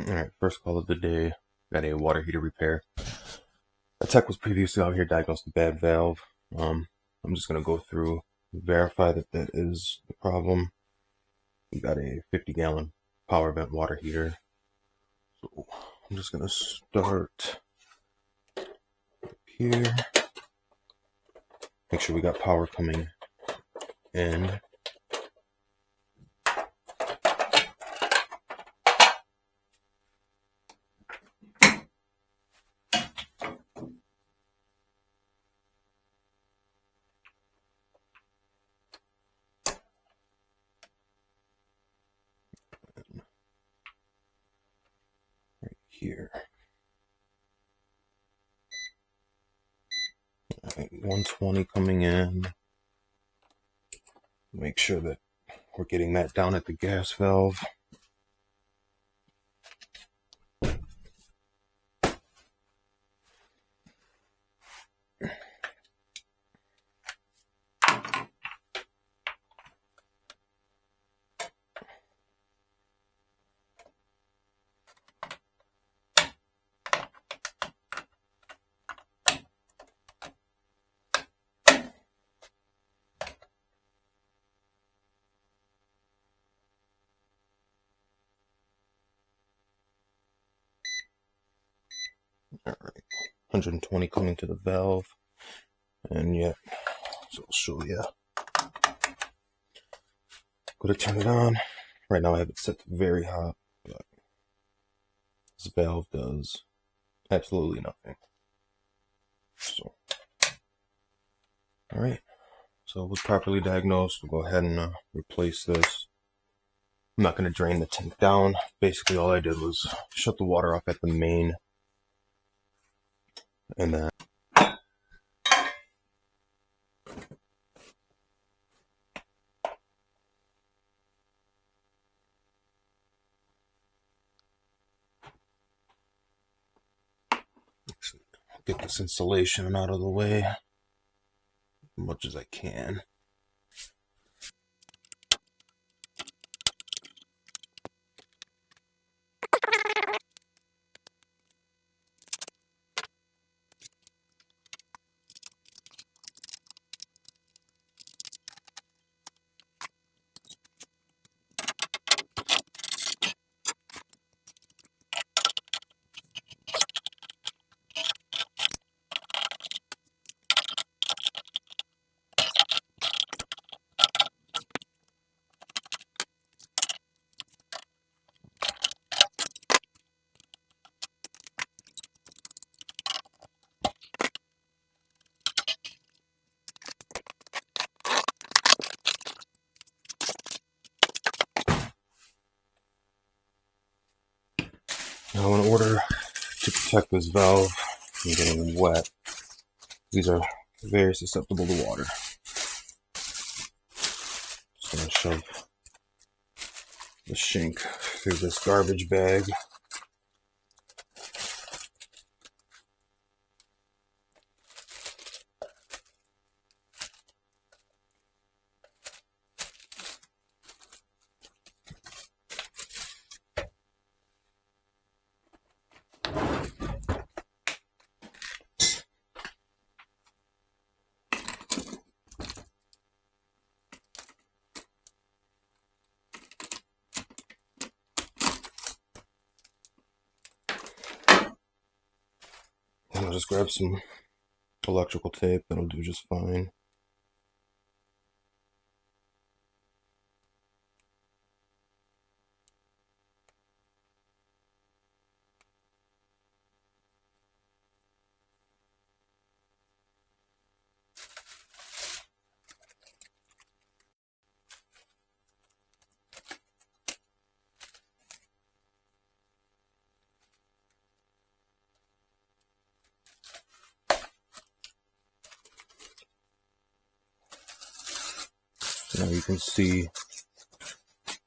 Alright, first call of the day. Got a water heater repair. A tech was previously out here diagnosed a bad valve. I'm just going to go through, verify that that is the problem. We got a 50-gallon power vent water heater. So I'm just going to start here. Make sure we got power coming in. Right here. Alright, 120 coming in. Make sure that we're getting that down at the gas valve. Alright, 120 coming to the valve. And yeah, so I'll show you. Go to turn it on. Right now I have it set to very hot, but this valve does absolutely nothing. So, alright, so it was properly diagnosed. We'll go ahead and replace this. I'm not going to drain the tank down. Basically all I did was shut the water off at the main, and then get this insulation out of the way as much as I can. Now, in order to protect this valve from getting wet, these are very susceptible to water. Just gonna shove the shank through this garbage bag. And I'll just grab some electrical tape. That'll do just fine. Now you can see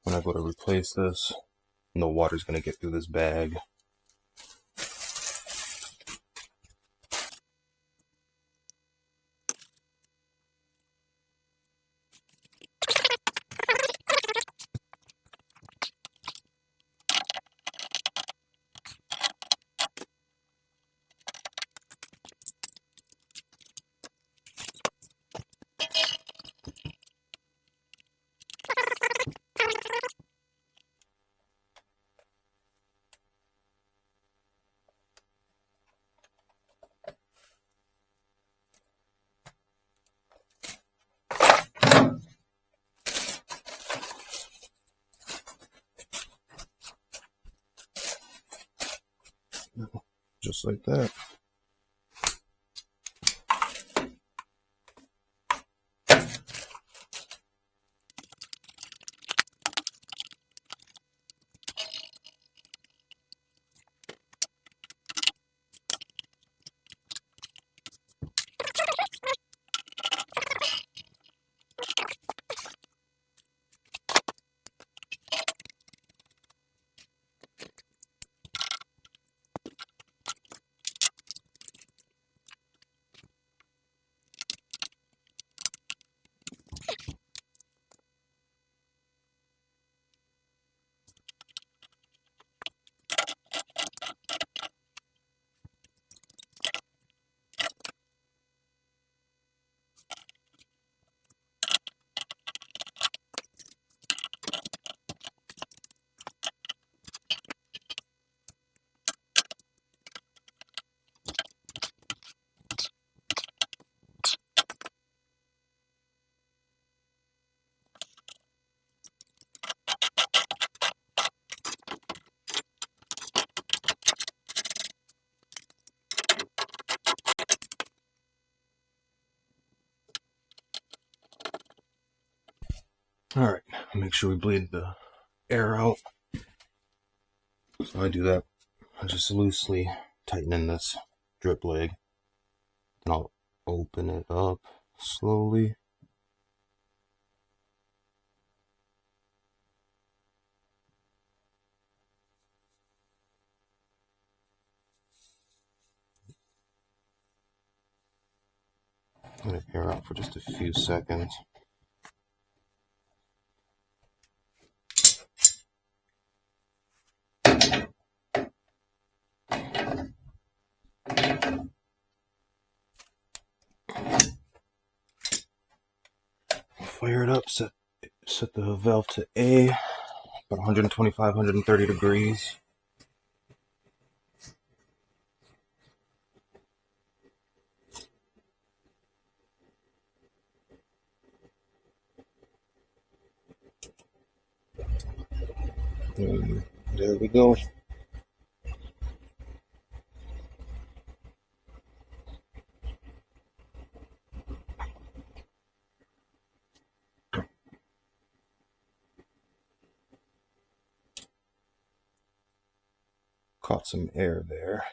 when I go to replace this, no water's going to get through this bag. just like that. Alright, make sure we bleed the air out. So I do that. I just loosely tighten in this drip leg. Then I'll open it up slowly. Let it air out for just a few seconds. Fire it up, set the valve to A, about 125, 130 degrees. And there we go. Caught some air there.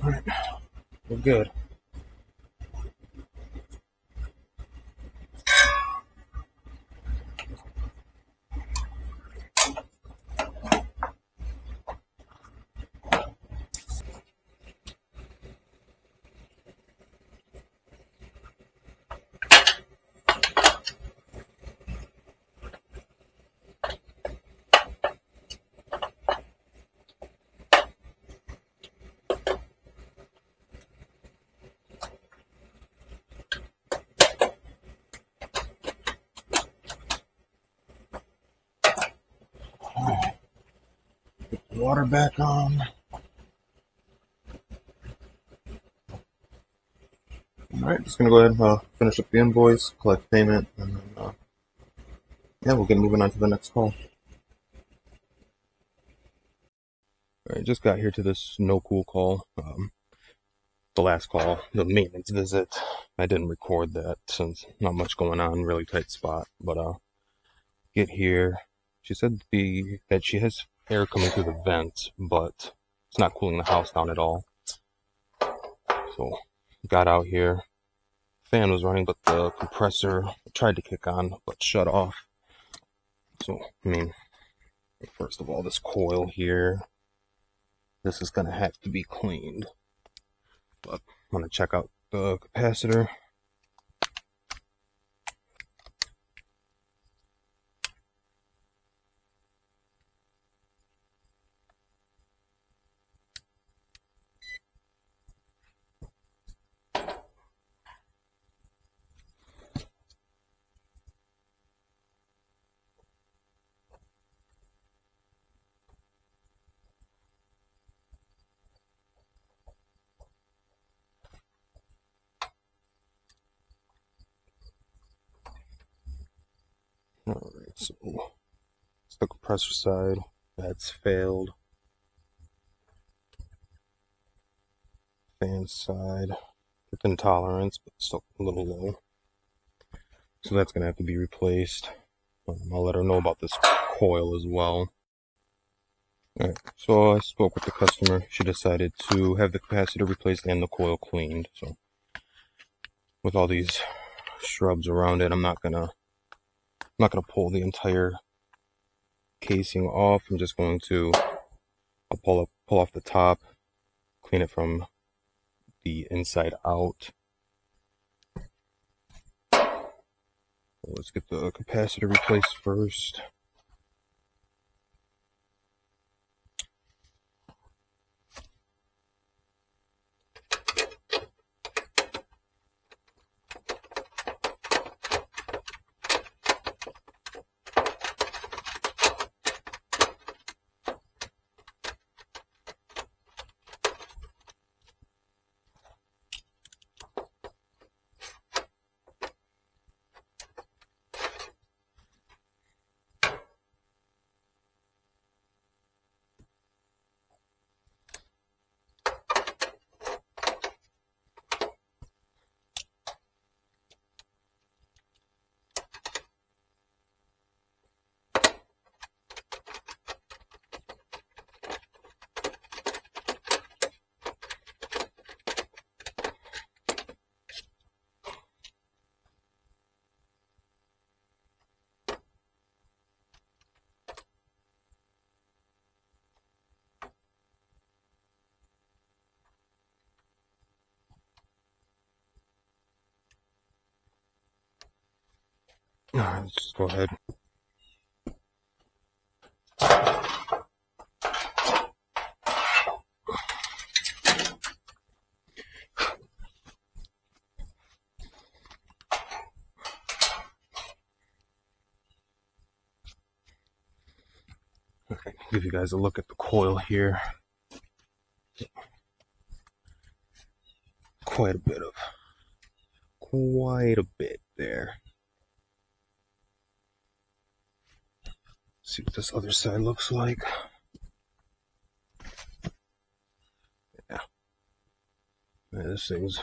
All right, we're good. Put the water back on. Alright, just gonna go ahead and finish up the invoice, collect payment, and then yeah, we'll get moving on to the next call. Alright, just got here to this no cool call. The last call, the maintenance visit. I didn't record that since not much going on, really tight spot. But get here. She said that she has air coming through the vent, but it's not cooling the house down at all. So got out here. Fan was running, but the compressor tried to kick on, but shut off. So, I mean, first of all, this coil here, this is going to have to be cleaned. But I'm going to check out the capacitor. Alright, so it's the compressor side. That's failed. Fan side, within tolerance, but still a little low. So that's going to have to be replaced. I'll let her know about this coil as well. Alright, so I spoke with the customer. She decided to have the capacitor replaced and the coil cleaned. So with all these shrubs around it, I'm not gonna pull the entire casing off. I'm just going to pull off the top, clean it from the inside out. Let's get the capacitor replaced first. Let's just go ahead. Okay, give you guys a look at the coil here. Quite a bit there. See what this other side looks like. Yeah. Man, this thing's...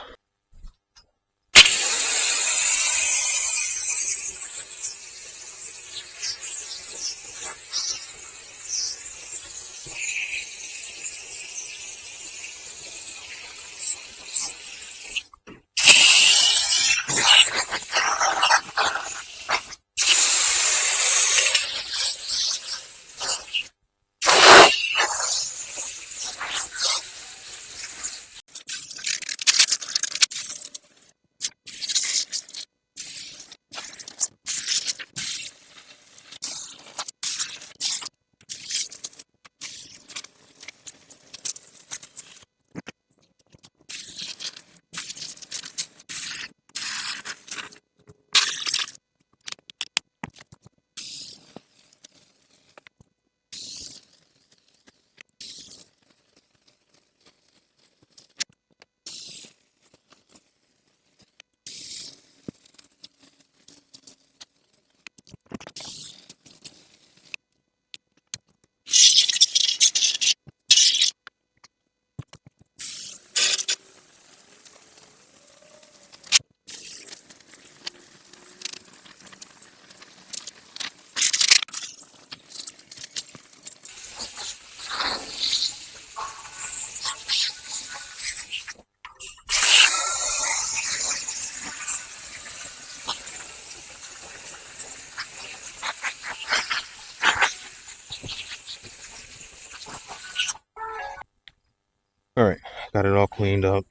got it all cleaned up.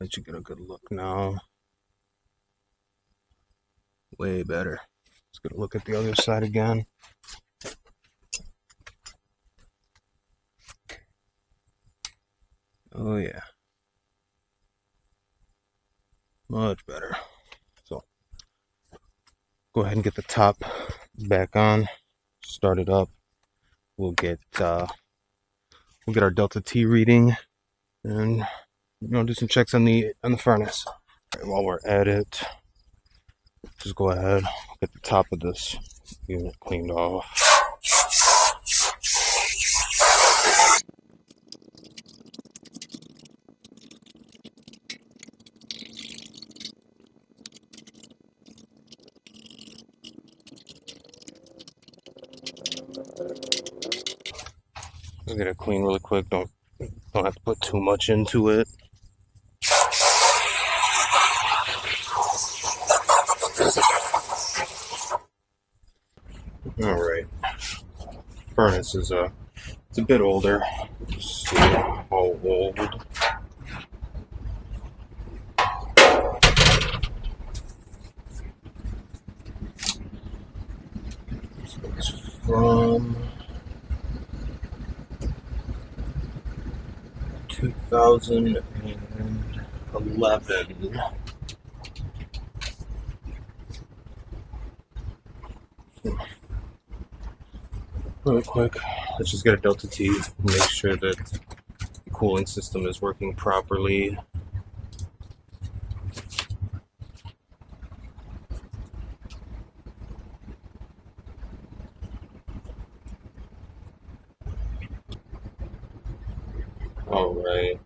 Let you get a good look now. Way better. Let's get a look at the other side again. Oh yeah. Much better. So go ahead and get the top back on. Start it up. We'll get our delta T reading and do some checks on the furnace. Right, while we're at it, just go ahead, get the top of this unit cleaned off. Just get it clean really quick. Don't have to put too much into it. All right. Furnace is it's a bit older. Let's see how old. So it's from 2011. Really quick, let's just get a delta T, make sure that the cooling system is working properly. Alright,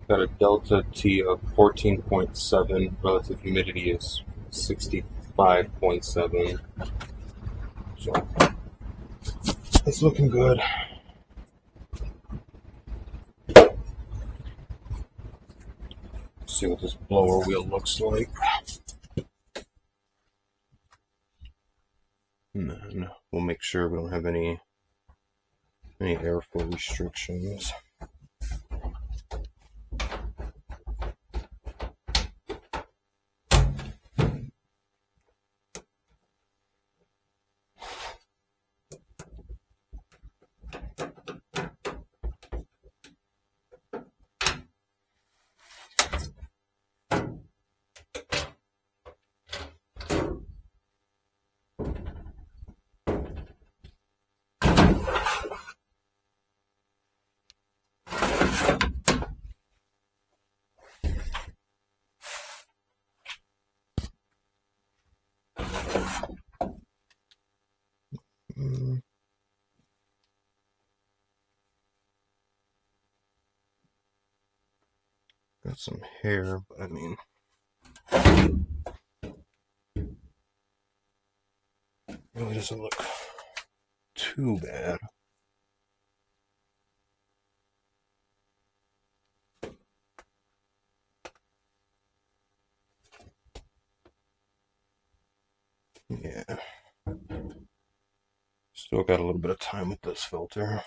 got a delta T of 14.7, relative humidity is 65.7, so it's looking good. See what this blower wheel looks like. And then we'll make sure we don't have any airflow restrictions. Got some hair, but I mean, really doesn't look too bad. Yeah. Still got a little bit of time with this filter.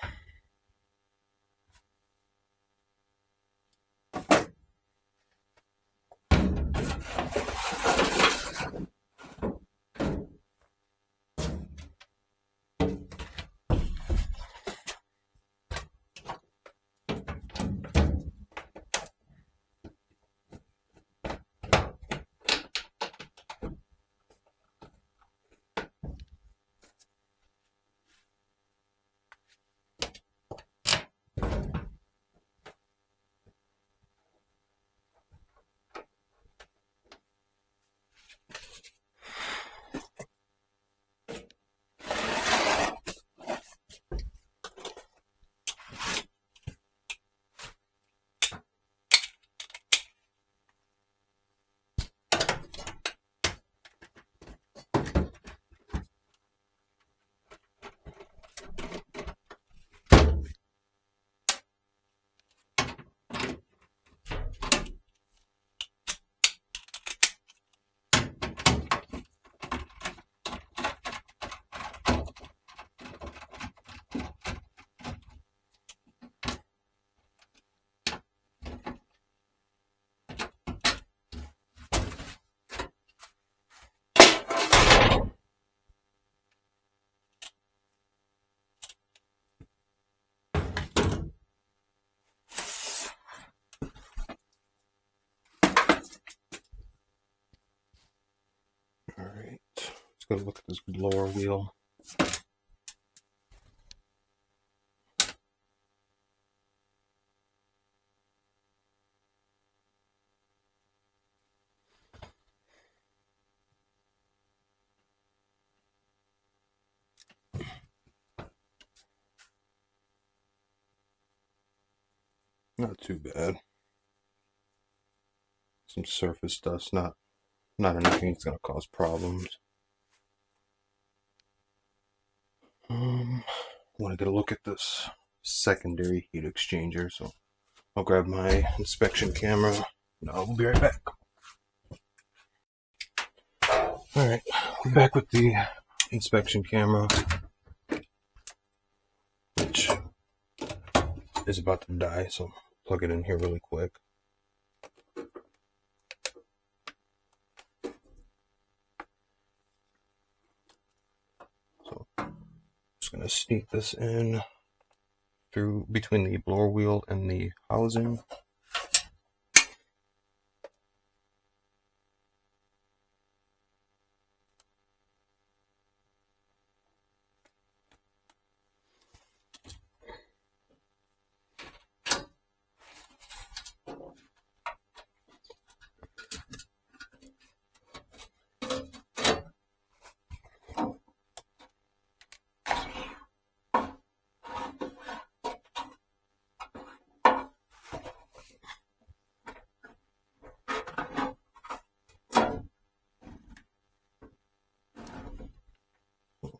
Let's go look at this blower wheel. Not too bad. Some surface dust, not anything that's gonna cause problems. I want to get a look at this secondary heat exchanger, so I'll grab my inspection camera and I'll be right back. Alright, I'm back with the inspection camera, which is about to die, so I'll plug it in here really quick. So I'm just going to sneak this in through between the blower wheel and the housing.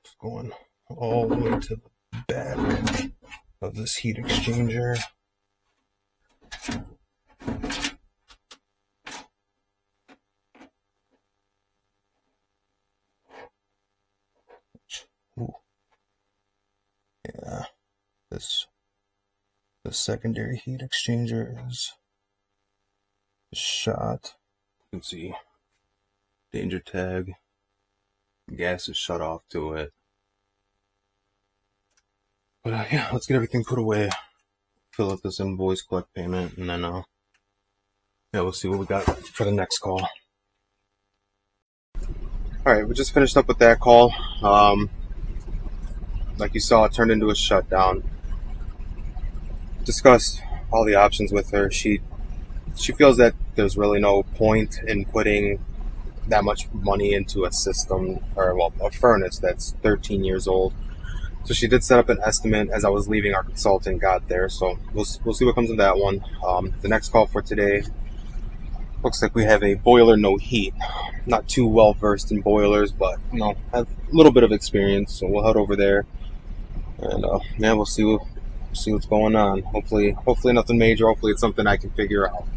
It's going all the way to the back of this heat exchanger. Ooh. Yeah, the secondary heat exchanger is shot. You can see danger tag. Gas is shut off to it. But yeah, let's get everything put away. Fill out this invoice, collect payment, and then yeah, we'll see what we got for the next call. Alright, we just finished up with that call. Like you saw, it turned into a shutdown. Discussed all the options with her. She feels that there's really no point in putting that much money into a system, or well, a furnace that's 13 years old. So she did set up an estimate as I was leaving. Our consultant got there, so we'll see what comes of that one. The next call for today looks like we have a boiler no heat. Not too well versed in boilers, but have a little bit of experience, so we'll head over there and yeah, we'll see what's going on. Hopefully nothing major. Hopefully it's something I can figure out.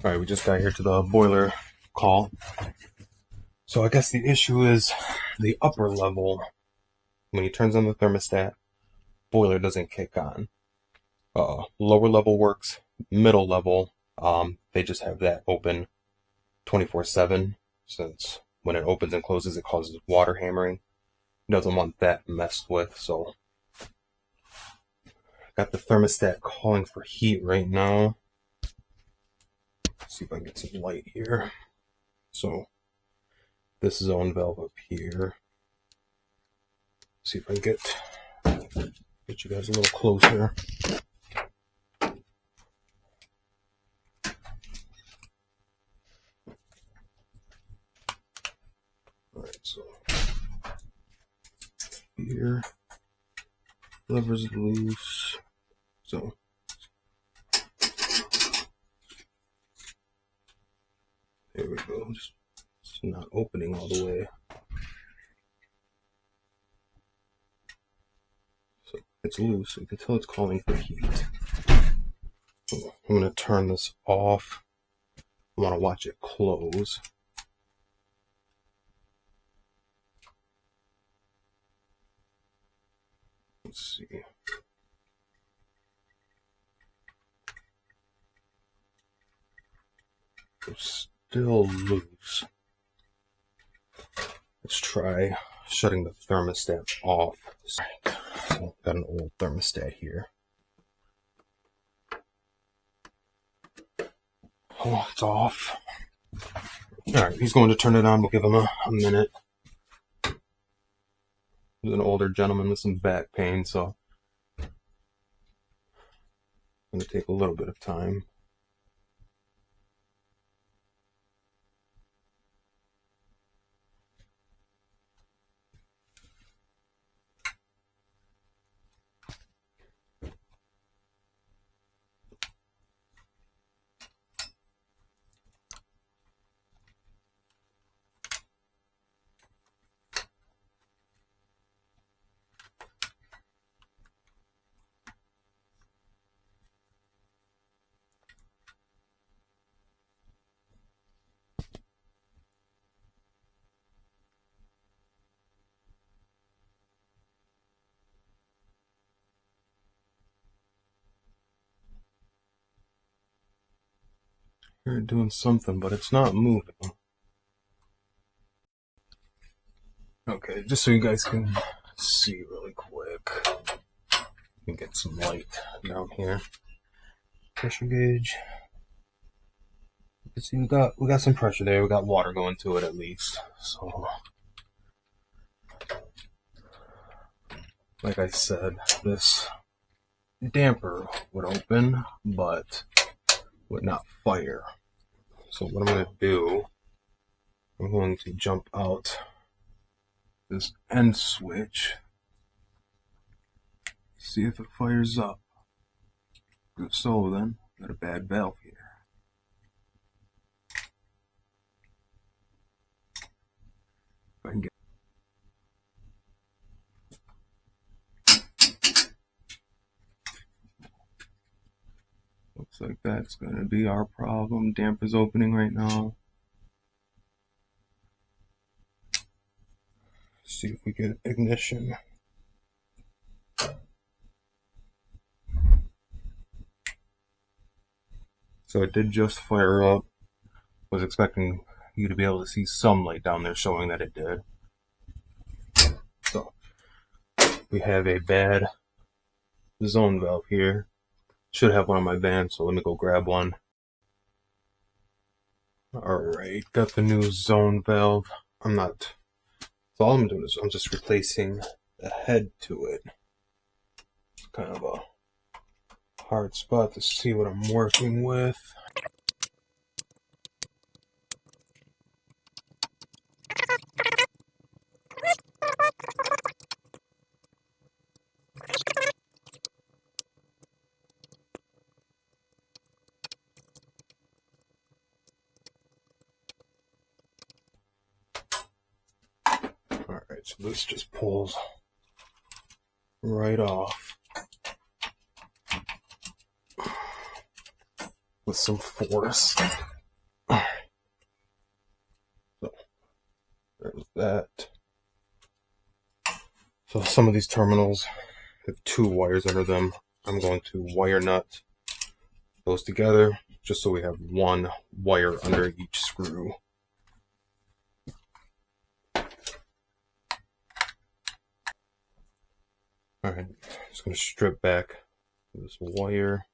Alright, we just got here to the boiler call. So I guess the issue is the upper level. When he turns on the thermostat, boiler doesn't kick on. Lower level works. Middle level, they just have that open 24/7, since when it opens and closes it causes water hammering. Doesn't want that messed with, so got the thermostat calling for heat right now. Let's see if I can get some light here. So this zone valve up here. See if I can get you guys a little closer. Alright, so here, lever's loose. So there we go. Just it's not opening all the way. So it's loose. So you can tell it's calling for heat. So I'm going to turn this off. I want to watch it close. Let's see. It's still loose. Let's try shutting the thermostat off. So I've got an old thermostat here. Oh, it's off. Alright, he's going to turn it on. We'll give him a minute. He's an older gentleman with some back pain, so it's going to take a little bit of time. You're doing something, but it's not moving. Okay, just so you guys can see really quick. Let me get some light down here. Pressure gauge. You can see we got some pressure there. We got water going to it at least. So, like I said, this damper would open, but would not fire. So what I'm going to do, I'm going to jump out this end switch, see if it fires up. If so, then got a bad valve here. If I can get looks like that's going to be our problem. Damper's opening right now. See if we get ignition. So it did just fire up. Was expecting you to be able to see some light down there showing that it did. So we have a bad zone valve here. Should have one on my van, so let me go grab one. Alright, got the new zone valve. So all I'm doing is I'm just replacing the head to it. It's kind of a hard spot to see what I'm working with. Alright, so this just pulls right off with some force. Alright, so there's that. So some of these terminals have two wires under them. I'm going to wire nut those together just so we have one wire under each screw. Alright, just going to strip back this wire.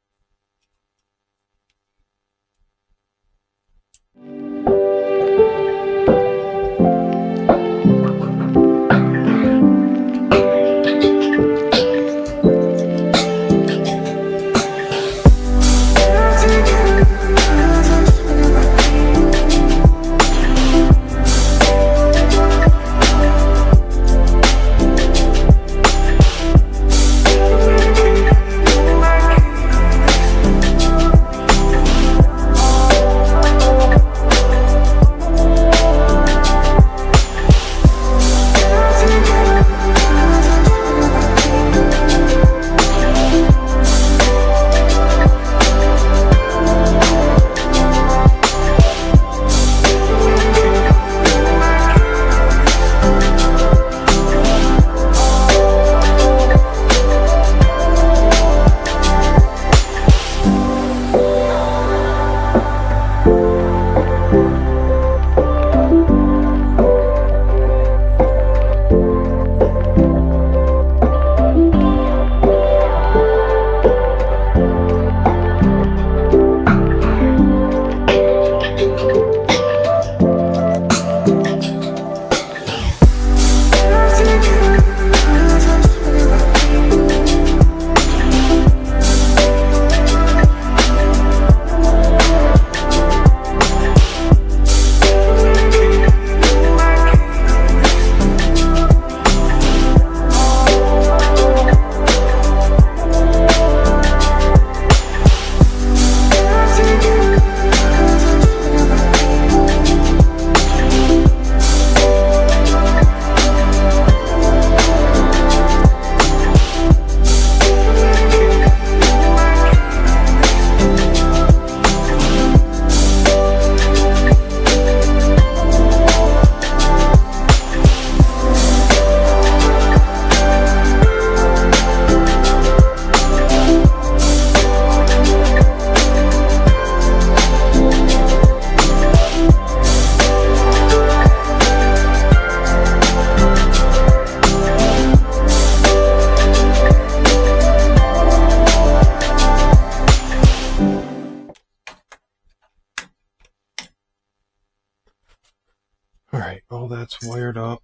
Alright, all that's wired up.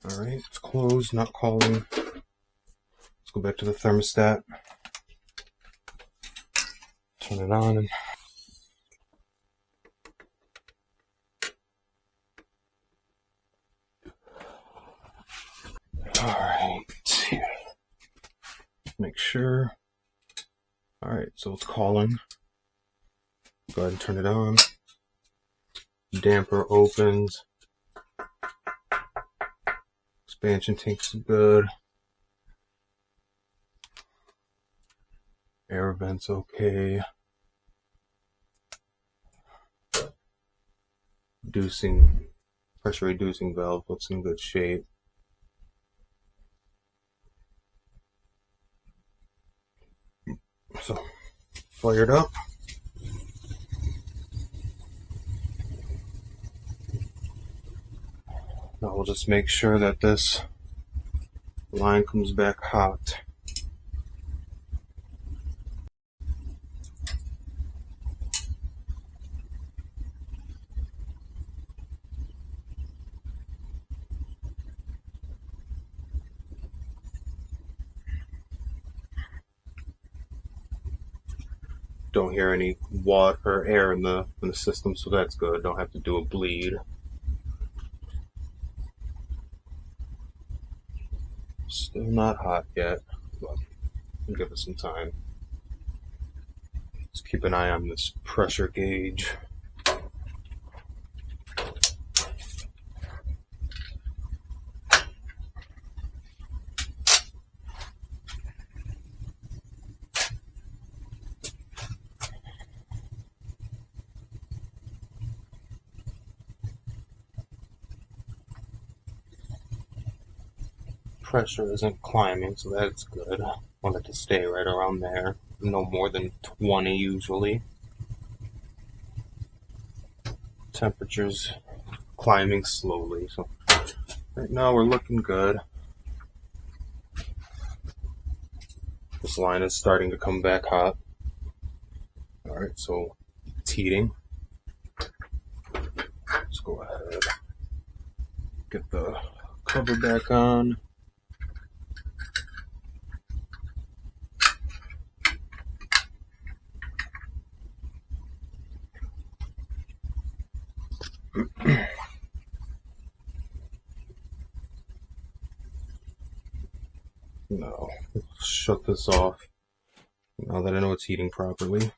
Alright, it's closed, not calling. Let's go back to the thermostat. Turn it on. Alright. Make sure. Alright, so it's calling. Go ahead and turn it on. Damper opens. Expansion tank's good. Air vent's okay. Pressure reducing valve looks in good shape. So, fired up. Now we'll just make sure that this line comes back hot. Don't hear any water or air in the system, so that's good. Don't have to do a bleed. Still not hot yet, but we'll give it some time. Let's keep an eye on this pressure gauge. Pressure isn't climbing, so that's good. I want it to stay right around there. No more than 20 usually. Temperature's climbing slowly, so right now we're looking good. This line is starting to come back hot. Alright, so it's heating. Let's go ahead. Get the cover back on. No, shut this off now that I know it's heating properly.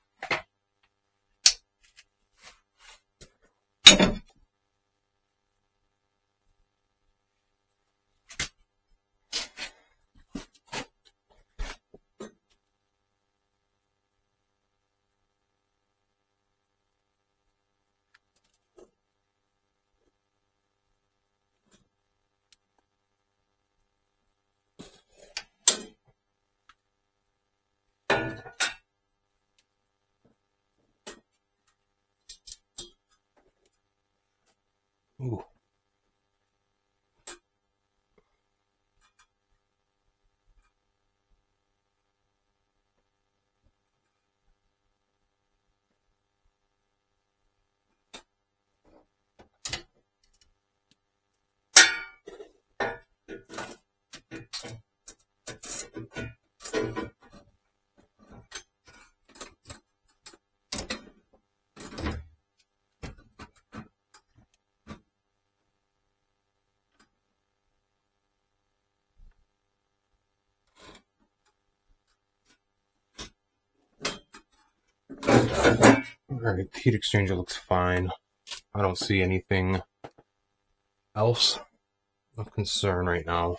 Ooh. Alright, the heat exchanger looks fine. I don't see anything else of concern right now.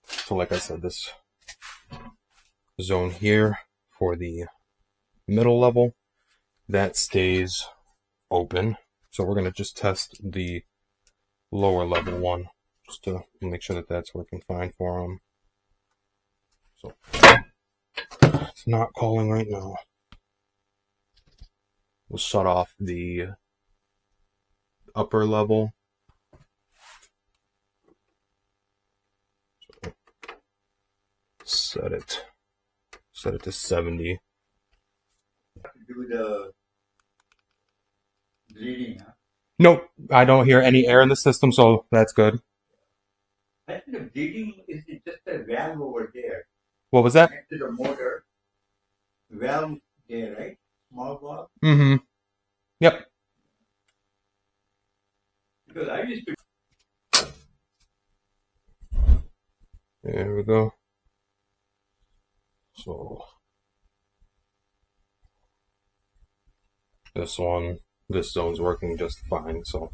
So like I said, this zone here for the middle level, that stays open. So we're going to just test the lower level one just to make sure that that's working fine for them. So it's not calling right now. We'll shut off the upper level. Set it to 70. do the bleeding, huh? Nope, I don't hear any air in the system, so that's good. I think the bleeding is just a valve over there What was that? next to the motor. Valve there, right? Small valve. Mm-hmm. Yep. Because I used to. There we go. So this zone's working just fine. So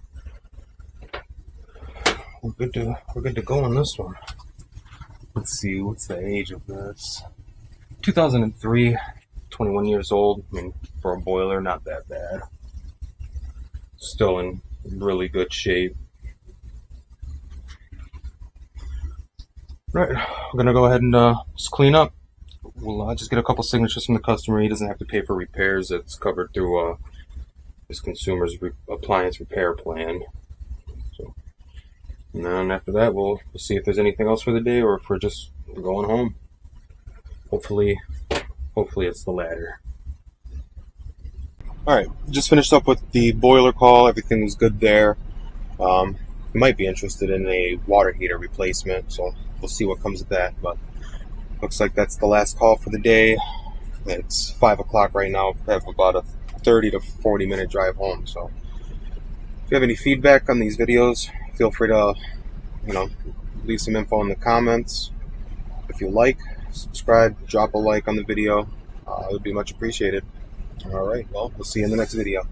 we're good to go on this one. Let's see, what's the age of this? 2003, 21 years old. I mean, for a boiler, not that bad. Still in really good shape. Right, I'm gonna go ahead and just clean up. We'll just get a couple signatures from the customer. He doesn't have to pay for repairs. It's covered through his consumer's appliance repair plan. So, and then after that, we'll see if there's anything else for the day or if we're just going home. Hopefully it's the latter. All right, just finished up with the boiler call. Everything was good there. You might be interested in a water heater replacement, so we'll see what comes of that. But looks like that's the last call for the day. It's 5 o'clock right now. I have about a 30 to 40 minute drive home. So if you have any feedback on these videos, feel free to, leave some info in the comments. If you like, subscribe, drop a like on the video. It would be much appreciated. All right, well, we'll see you in the next video.